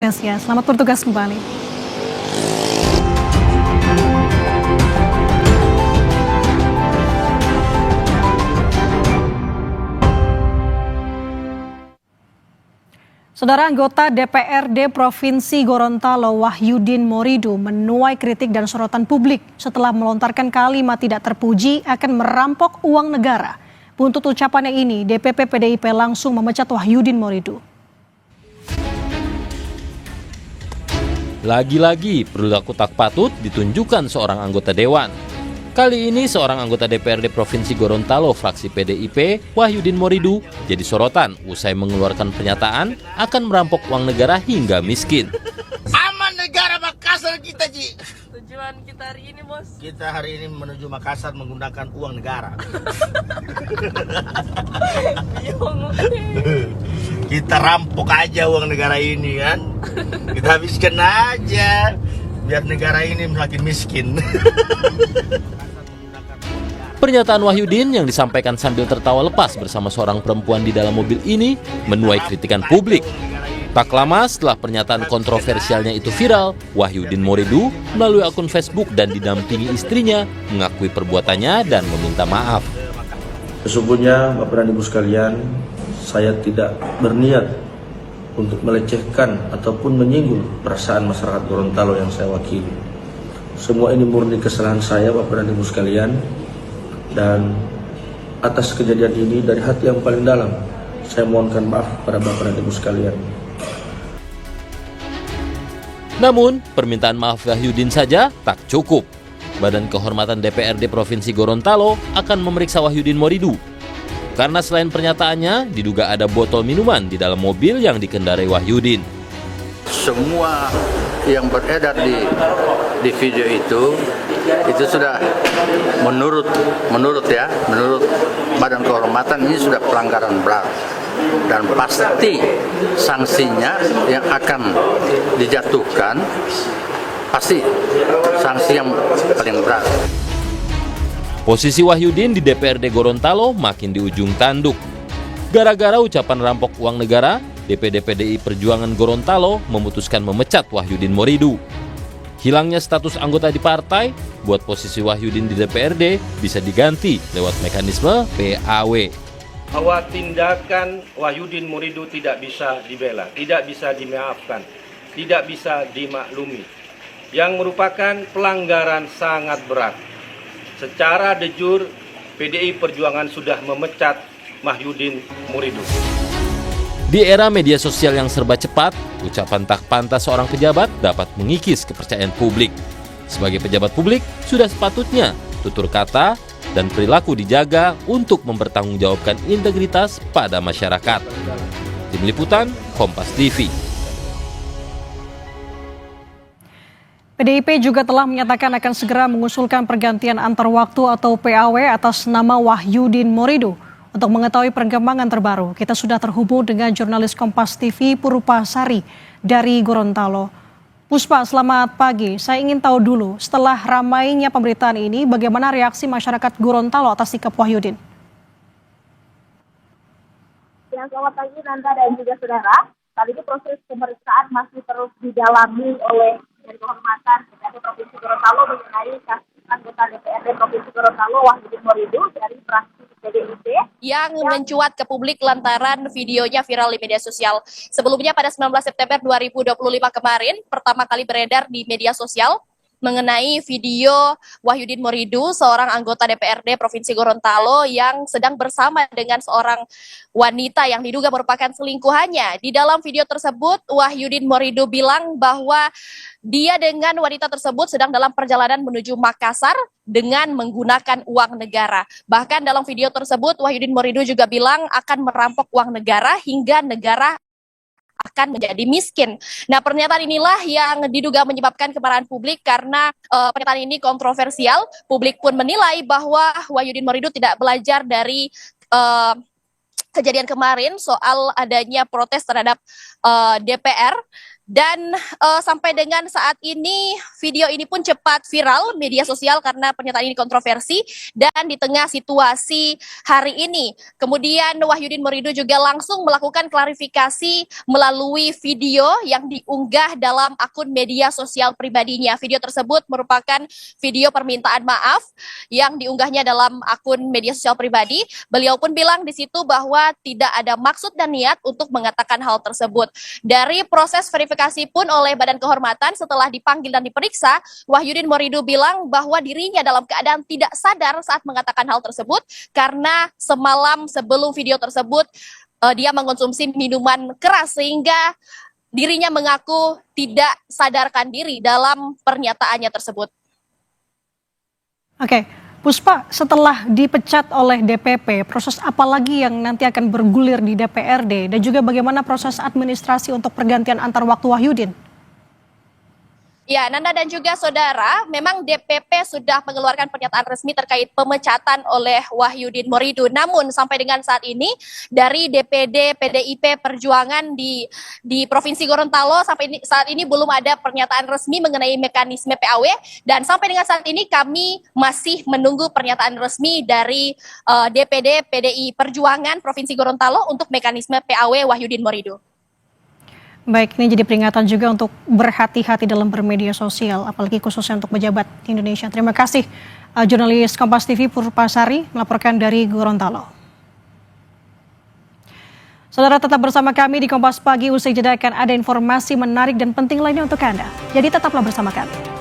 Ya, selamat bertugas kembali. Saudara anggota DPRD Provinsi Gorontalo Wahyudin Morido menuai kritik dan sorotan publik setelah melontarkan kalimat tidak terpuji akan merampok uang negara. Buntut ucapannya ini, DPP PDIP langsung memecat Wahyudin Morido. Lagi-lagi perilaku tak patut ditunjukkan seorang anggota dewan. Kali ini seorang anggota DPRD Provinsi Gorontalo fraksi PDIP, Wahyudin Morido, jadi sorotan usai mengeluarkan pernyataan akan merampok uang negara hingga miskin. Aman negara Makassar kita, Ji. Tujuan kita hari ini, Bos? Kita hari ini menuju Makassar menggunakan uang negara. Kita rampok aja uang negara ini kan. Kita habiskan aja biar negara ini semakin miskin. Pernyataan Wahyudin yang disampaikan sambil tertawa lepas bersama seorang perempuan di dalam mobil ini menuai kritikan publik. Tak lama setelah pernyataan kontroversialnya itu viral, Wahyudin Morido melalui akun Facebook dan didampingi istrinya mengakui perbuatannya dan meminta maaf. Sesungguhnya Bapak dan Ibu sekalian, saya tidak berniat untuk melecehkan ataupun menyinggung perasaan masyarakat Gorontalo yang saya wakili. Semua ini murni kesalahan saya, Bapak dan Ibu sekalian, dan atas kejadian ini dari hati yang paling dalam, saya mohonkan maaf pada Bapak dan Ibu sekalian. Namun, permintaan maaf Wahyudin saja tak cukup. Badan Kehormatan DPRD Provinsi Gorontalo akan memeriksa Wahyudin Morido. Karena selain pernyataannya, diduga ada botol minuman di dalam mobil yang dikendarai Wahyudin. Semua yang beredar di video itu sudah menurut Badan Kehormatan ini sudah pelanggaran berat dan pasti sanksinya yang akan dijatuhkan pasti sanksi yang paling berat. Posisi Wahyudin di DPRD Gorontalo makin di ujung tanduk. Gara-gara ucapan rampok uang negara, DPD PDI Perjuangan Gorontalo memutuskan memecat Wahyudin Morido. Hilangnya status anggota di partai buat posisi Wahyudin di DPRD bisa diganti lewat mekanisme PAW. Bahwa tindakan Wahyudin Morido tidak bisa dibela, tidak bisa dimaafkan, tidak bisa dimaklumi, yang merupakan pelanggaran sangat berat. Secara de jure, PDI Perjuangan sudah memecat Wahyudin Morido. Di era media sosial yang serba cepat, ucapan tak pantas seorang pejabat dapat mengikis kepercayaan publik. Sebagai pejabat publik, sudah sepatutnya tutur kata dan perilaku dijaga untuk mempertanggungjawabkan integritas pada masyarakat. Tim Liputan, Kompas TV. PDIP juga telah menyatakan akan segera mengusulkan pergantian antar waktu atau PAW atas nama Wahyudin Morido. Untuk mengetahui perkembangan terbaru, kita sudah terhubung dengan jurnalis Kompas TV Purupasari dari Gorontalo. Puspa, selamat pagi. Saya ingin tahu dulu, setelah ramainya pemberitaan ini, bagaimana reaksi masyarakat Gorontalo atas sikap Wahyudin? Ya, selamat pagi Nanda dan juga saudara. Saat ini proses pemeriksaan masih terus didalami oleh dari Kehormatan DPRD Provinsi Gorontalo mengenai kasus anggota DPRD Provinsi Gorontalo Wahyudin Morido dari fraksi PDIP yang mencuat ke publik lantaran videonya viral di media sosial. Sebelumnya pada 19 September 2025 kemarin, pertama kali beredar di media sosial mengenai video Wahyudin Morido, seorang anggota DPRD Provinsi Gorontalo yang sedang bersama dengan seorang wanita yang diduga merupakan selingkuhannya. Di dalam video tersebut, Wahyudin Morido bilang bahwa dia dengan wanita tersebut sedang dalam perjalanan menuju Makassar dengan menggunakan uang negara. Bahkan dalam video tersebut, Wahyudin Morido juga bilang akan merampok uang negara hingga negara akan menjadi miskin. Nah, pernyataan inilah yang diduga menyebabkan kemarahan publik karena pernyataan ini kontroversial. Publik pun menilai bahwa Wahyudin Morido tidak belajar dari kejadian kemarin soal adanya protes terhadap DPR Dan sampai dengan saat ini video ini pun cepat viral media sosial karena pernyataan ini kontroversi, dan di tengah situasi hari ini kemudian Wahyudin Morido juga langsung melakukan klarifikasi melalui video yang diunggah dalam akun media sosial pribadinya. Video tersebut merupakan video permintaan maaf yang diunggahnya dalam akun media sosial pribadi. Beliau pun bilang di situ bahwa tidak ada maksud dan niat untuk mengatakan hal tersebut. Dari proses verifikasi pun oleh Badan Kehormatan setelah dipanggil dan diperiksa, Wahyudin Morido bilang bahwa dirinya dalam keadaan tidak sadar saat mengatakan hal tersebut karena semalam sebelum video tersebut dia mengkonsumsi minuman keras sehingga dirinya mengaku tidak sadarkan diri dalam pernyataannya tersebut. Oke, Puspa, setelah dipecat oleh DPP, proses apa lagi yang nanti akan bergulir di DPRD dan juga bagaimana proses administrasi untuk pergantian antar waktu Wahyudin? Ya, Nanda dan juga saudara, memang DPP sudah mengeluarkan pernyataan resmi terkait pemecatan oleh Wahyudin Morido. Namun sampai dengan saat ini dari DPD PDIP Perjuangan di Provinsi Gorontalo sampai saat ini belum ada pernyataan resmi mengenai mekanisme PAW, dan sampai dengan saat ini kami masih menunggu pernyataan resmi dari DPD PDI Perjuangan Provinsi Gorontalo untuk mekanisme PAW Wahyudin Morido. Baik, ini jadi peringatan juga untuk berhati-hati dalam bermedia sosial, apalagi khususnya untuk pejabat di Indonesia. Terima kasih, jurnalis Kompas TV Purupasari melaporkan dari Gorontalo. Saudara, tetap bersama kami di Kompas Pagi. Usai jeda akan ada informasi menarik dan penting lainnya untuk Anda. Jadi tetaplah bersama kami.